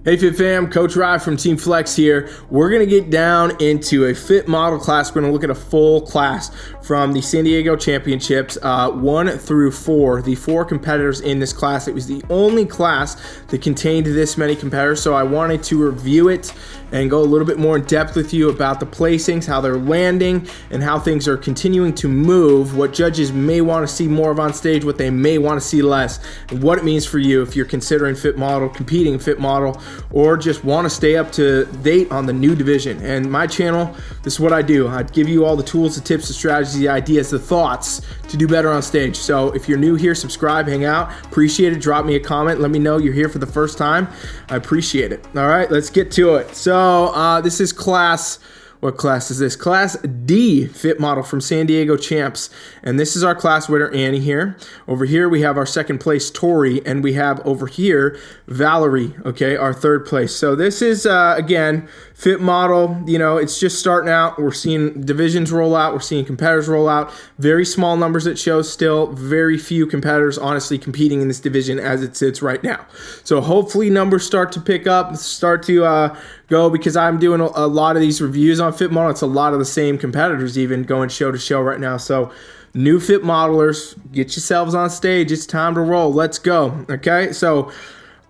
Hey Fit Fam, Coach Rye from Team FFLEX here. We're going to get down into a fit model class. We're going to look at a full class from the San Diego Championships, 1 through 4. The 4 competitors in this class. It was the only class that contained this many competitors, so I wanted to review it and go a little bit more in depth with you about the placings, how they're landing, and how things are continuing to move, what judges may want to see more of on stage, what they may want to see less, and what it means for you if you're considering fit model, competing fit model, or just want to stay up to date on the new division. And my channel, this is what I do. I give you all the tools, the tips, the strategies, the ideas, the thoughts to do better on stage. So if you're new here, subscribe, hang out, appreciate it. Drop me a comment. Let me know you're here for the first time. I appreciate it. All right, let's get to it. So this is class, what class is this? Class D fit model from San Diego Champs. And this is our class winner, Annie here. Over here, we have our second place, Tori. And we have over here, Valerie, okay, our third place. So this is, again, fit model. You know, it's just starting out. We're seeing divisions roll out. We're seeing competitors roll out. Very small numbers it shows still. Very few competitors, honestly, competing in this division as it sits right now. So hopefully numbers start to pick up, start to go, because I'm doing a lot of these reviews on fit model. It's a lot of the same competitors even going show to show right now. So new fit modelers, get yourselves on stage. It's time to roll. Let's go. Okay, so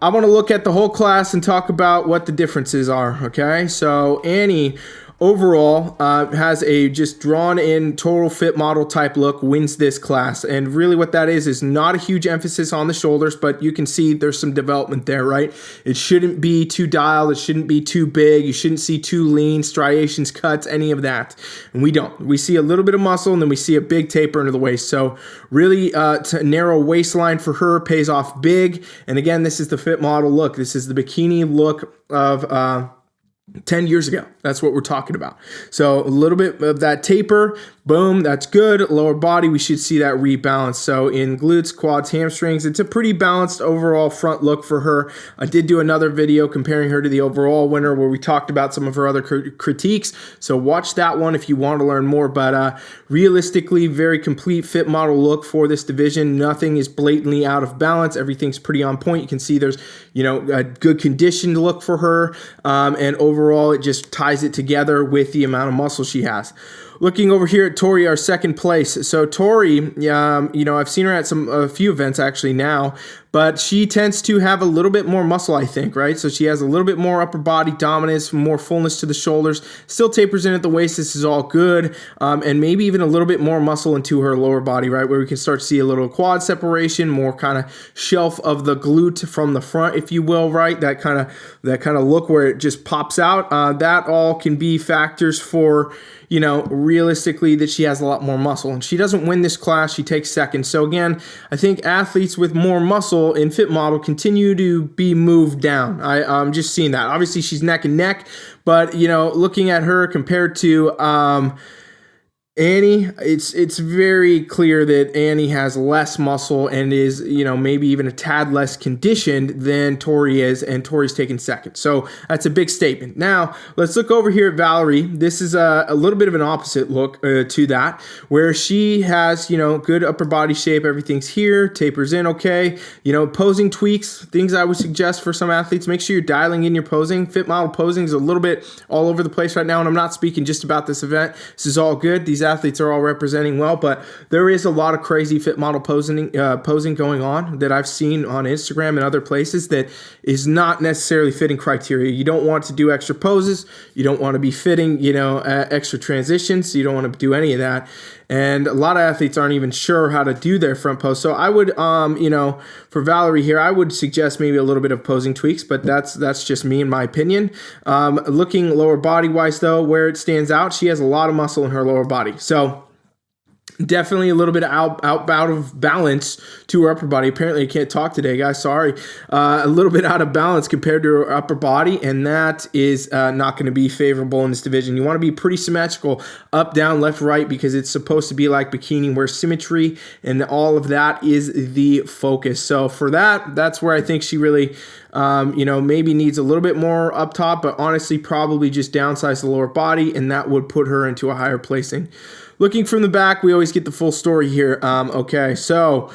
I want to look at the whole class and talk about what the differences are. Okay, so Annie overall has a just drawn in total fit model type look, wins this class. And really what that is not a huge emphasis on the shoulders, but you can see there's some development there, right? It shouldn't be too dialed. It shouldn't be too big. You shouldn't see too lean, striations, cuts, any of that. And we don't. We see a little bit of muscle and then we see a big taper into the waist. So really narrow waistline for her pays off big. And again, this is the fit model look. This is the bikini look of 10 years ago. That's what we're talking about. So a little bit of that taper, boom, that's good. Lower body, we should see that rebalance. So in glutes, quads, hamstrings, it's a pretty balanced overall front look for her. I did do another video comparing her to the overall winner where we talked about some of her other critiques. So watch that one if you want to learn more. But realistically, very complete fit model look for this division. Nothing is blatantly out of balance. Everything's pretty on point. You can see there's, you know, a good conditioned look for her. And overall, it just ties it together with the amount of muscle she has. Looking over here at Tori, our second place. So Tori, you know, I've seen her at a few events actually now, but she tends to have a little bit more muscle, I think, right? So she has a little bit more upper body dominance, more fullness to the shoulders, still tapers in at the waist. This is all good. And maybe even a little bit more muscle into her lower body, right? Where we can start to see a little quad separation, more kind of shelf of the glute from the front, if you will, right? That kind of look where it just pops out. That all can be factors for, you know, realistically that she has a lot more muscle. And she doesn't win this class, she takes second. So again, I think athletes with more muscle in fit model continue to be moved down. I'm just seeing that. Obviously she's neck and neck, but you know, looking at her compared to Annie, it's very clear that Annie has less muscle and is, you know, maybe even a tad less conditioned than Tori is, and Tori's taken second. So that's a big statement. Now, let's look over here at Valerie. This is a little bit of an opposite look to that, where she has, you know, good upper body shape. Everything's here, tapers in okay. You know, posing tweaks, things I would suggest for some athletes. Make sure you're dialing in your posing. Fit model posing is a little bit all over the place right now, and I'm not speaking just about this event. This is all good. These athletes are all representing well, but there is a lot of crazy fit model posing going on that I've seen on Instagram and other places that is not necessarily fitting criteria. You don't want to do extra poses. You don't want to be fitting, you know, extra transitions. You don't want to do any of that. And a lot of athletes aren't even sure how to do their front pose. So I would, you know, for Valerie here, I would suggest maybe a little bit of posing tweaks, but that's just me in my opinion. Looking lower body wise though, where it stands out, she has a lot of muscle in her lower body. So definitely a little bit out of balance to her upper body. Apparently I can't talk today, guys. Sorry. A little bit out of balance compared to her upper body, and that is not going to be favorable in this division. You want to be pretty symmetrical, up, down, left, right, because it's supposed to be like bikini, where symmetry and all of that is the focus. So for that, that's where I think she really, you know, maybe needs a little bit more up top, but honestly probably just downsize the lower body, and that would put her into a higher placing. Looking from the back, we always get the full story here. Okay, so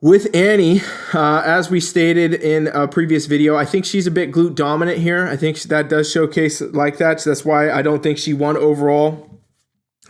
With Annie, as we stated in a previous video, I think she's a bit glute dominant here. I think that does showcase like that. So that's why I don't think she won overall.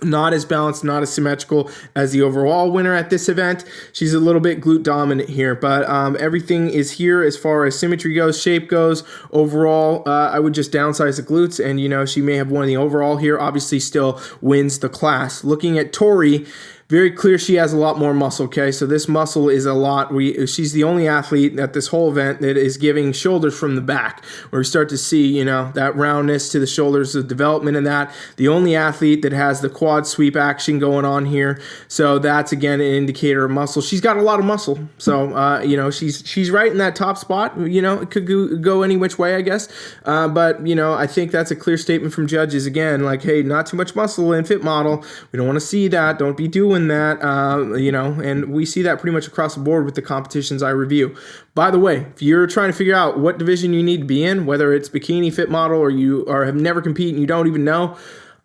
Not as balanced, not as symmetrical as the overall winner at this event. She's a little bit glute dominant here, but everything is here as far as symmetry goes, shape goes. Overall, I would just downsize the glutes, and you know, she may have won the overall here. Obviously, still wins the class. Looking at Tori, very clear she has a lot more muscle, okay? So this muscle is a lot. She's the only athlete at this whole event that is giving shoulders from the back, where we start to see, you know, that roundness to the shoulders, the development in that. The only athlete that has the quad sweep action going on here. So that's, again, an indicator of muscle. She's got a lot of muscle. So, you know, she's right in that top spot. You know, it could go any which way, I guess. But, you know, I think that's a clear statement from judges. Again, like, hey, not too much muscle in fit model. We don't want to see that. Don't be doing that, you know, and we see that pretty much across the board with the competitions I review. By the way, if you're trying to figure out what division you need to be in, whether it's bikini, fit model, or you have never competed and you don't even know,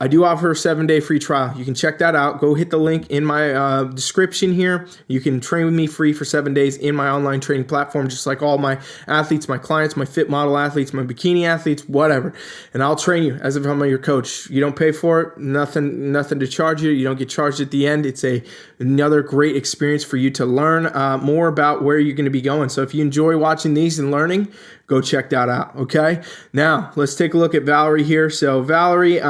I do offer a 7-day free trial. You can check that out. Go hit the link in my description here. You can train with me free for 7 days in my online training platform, just like all my athletes, my clients, my fit model athletes, my bikini athletes, whatever. And I'll train you as if I'm your coach. You don't pay for it, nothing to charge you. You don't get charged at the end. It's another great experience for you to learn more about where you're going to be going. So if you enjoy watching these and learning, go check that out, okay? Now, let's take a look at Valerie here. So Valerie,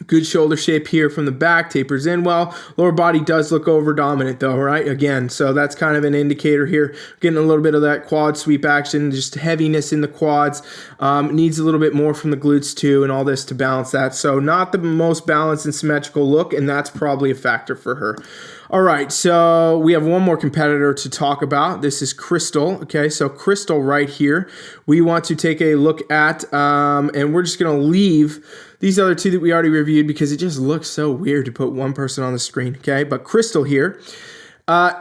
good shoulder shape here from the back, tapers in well. Lower body does look over dominant though, right? Again, so that's kind of an indicator here. Getting a little bit of that quad sweep action, just heaviness in the quads. Needs a little bit more from the glutes too, and all this to balance that. So not the most balanced and symmetrical look, and that's probably a factor for her. All right, so we have one more competitor to talk about. This is Crystal. Okay, so Crystal right here, we want to take a look at, and we're just going to leave these other two that we already reviewed because it just looks so weird to put one person on the screen. Okay, but Crystal here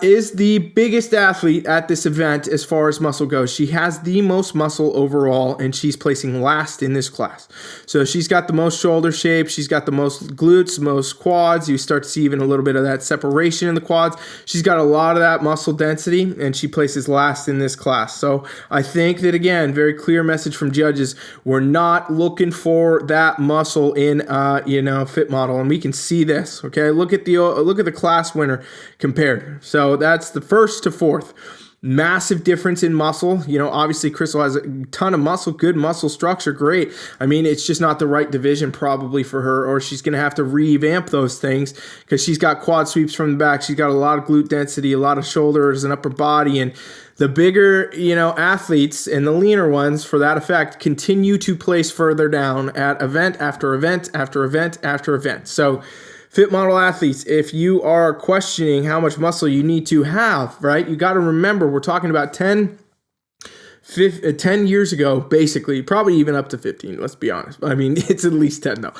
is the biggest athlete at this event as far as muscle goes. She has the most muscle overall, and she's placing last in this class. So she's got the most shoulder shape. She's got the most glutes, most quads. You start to see even a little bit of that separation in the quads. She's got a lot of that muscle density, and she places last in this class. So I think that, again, very clear message from judges. We're not looking for that muscle in, you know, fit model, and we can see this. Okay, look at the class winner compared. So that's the first to fourth. Massive difference in muscle. You know, obviously Crystal has a ton of muscle, good muscle structure, great. I mean, it's just not the right division probably for her, or she's going to have to revamp those things because she's got quad sweeps from the back. She's got a lot of glute density, a lot of shoulders and upper body, and the bigger, you know, athletes and the leaner ones for that effect continue to place further down at event after event after event after event. So fit model athletes, if you are questioning how much muscle you need to have, right, you got to remember we're talking about 10 years ago, basically, probably even up to 15, let's be honest. I mean, it's at least 10 though.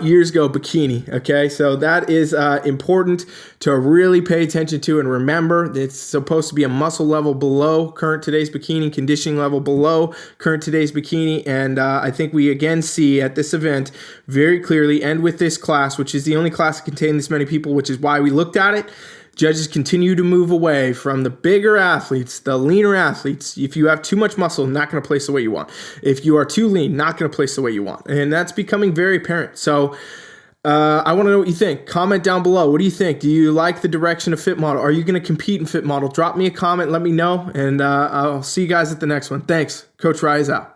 Years ago, bikini, okay? So that is important to really pay attention to and remember. It's supposed to be a muscle level below current today's bikini, conditioning level below current today's bikini, and I think we again see at this event very clearly, and with this class, which is the only class that contains this many people, which is why we looked at it, judges continue to move away from the bigger athletes, the leaner athletes. If you have too much muscle, not going to place the way you want. If you are too lean, not going to place the way you want. And that's becoming very apparent. So I want to know what you think. Comment down below. What do you think? Do you like the direction of fit model? Are you going to compete in fit model? Drop me a comment. Let me know. And I'll see you guys at the next one. Thanks. Coach Rise out.